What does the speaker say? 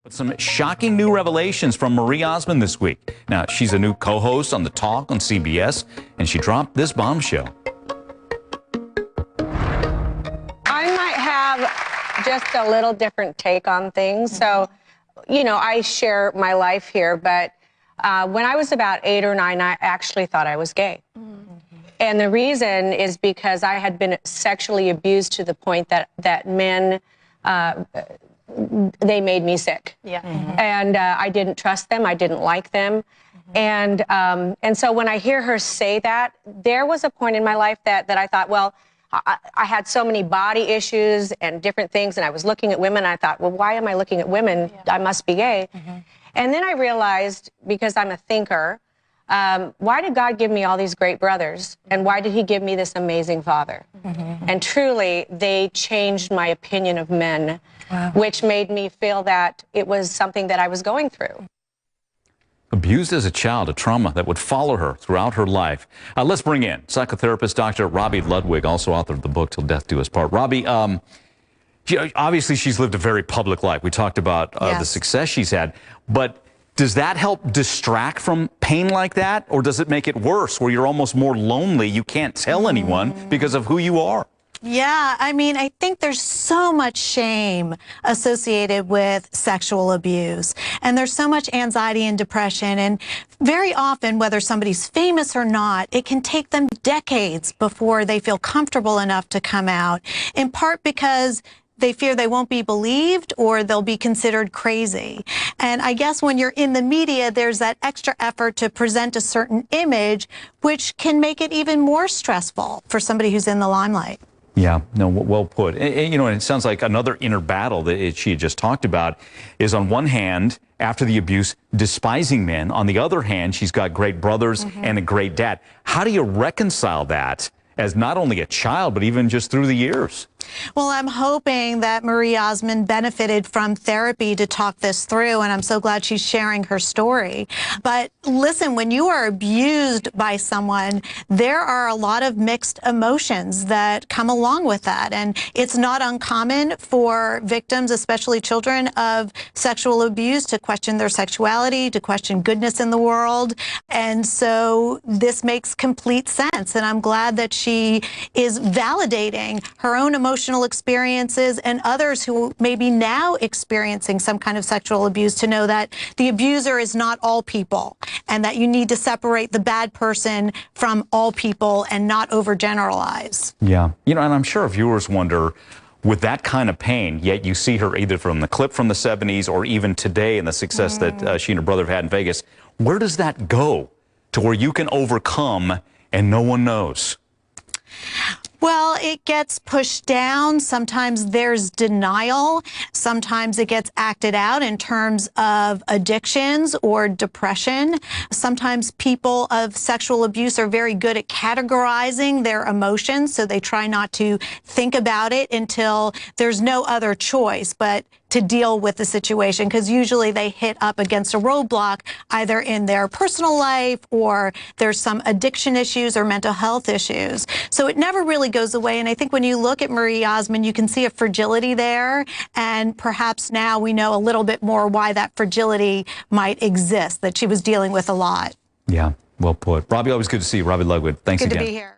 Some shocking new revelations from Marie Osmond this week. Now, she's a new co-host on The Talk on CBS, and she dropped this bombshell. I might have just a little different take on things. So, you know, I share my life here, but when I was about 8 or 9, I actually thought I was gay. And the reason is because I had been sexually abused to the point that men, they made me sick. Yeah. And I didn't trust them. I didn't like them. And so when I hear her say that, there was a point in my life that I thought, well, I had so many body issues and different things, and I was looking at women, and I thought, well, why am I looking at women? I must be gay. And then I realized, because I'm a thinker, why did God give me all these great brothers? And why did he give me this amazing father? And truly, they changed my opinion of men, which made me feel that it was something that I was going through. Abused as a child, a trauma that would follow her throughout her life. Let's bring in psychotherapist Dr. Robi Ludwig, also author of the book Till Death Do Us Part. Robi, obviously she's lived a very public life. We talked about the success she's had, but does that help distract from pain like that, or does it make it worse, where you're almost more lonely, you can't tell anyone because of who you are? Yeah, I mean, I think there's so much shame associated with sexual abuse, and there's so much anxiety and depression, and very often, whether somebody's famous or not, it can take them decades before they feel comfortable enough to come out, in part because they fear they won't be believed or they'll be considered crazy. And I guess when you're in the media, there's that extra effort to present a certain image, which can make it even more stressful for somebody who's in the limelight. Yeah, no, well put. You know, and it sounds like another inner battle that she had just talked about is, on one hand, after the abuse, despising men. On the other hand, she's got great brothers and a great dad. How do you reconcile that as not only a child, but even just through the years? Well, I'm hoping that Marie Osmond benefited from therapy to talk this through, and I'm so glad she's sharing her story. But listen, when you are abused by someone, there are a lot of mixed emotions that come along with that. And it's not uncommon for victims, especially children of sexual abuse, to question their sexuality, to question goodness in the world. And so this makes complete sense. And I'm glad that she is validating her own emotional experiences and others who may be now experiencing some kind of sexual abuse, to know that the abuser is not all people, and that you need to separate the bad person from all people and not overgeneralize. Yeah. You know, and I'm sure viewers wonder, with that kind of pain, yet you see her either from the clip from the 70s or even today and the success that she and her brother have had in Vegas, where does that go to where you can overcome and no one knows? Well, it gets pushed down. Sometimes there's denial. Sometimes it gets acted out in terms of addictions or depression. Sometimes people of sexual abuse are very good at categorizing their emotions, so they try not to think about it until there's no other choice but to deal with the situation, because usually they hit up against a roadblock either in their personal life, or there's some addiction issues or mental health issues. So it never really goes away. And I think when you look at Marie Osmond, you can see a fragility there, and perhaps now we know a little bit more why that fragility might exist, that she was dealing with a lot. Yeah, well put. Robi, always good to see you. Robi Ludwig, thanks again. Good to be here.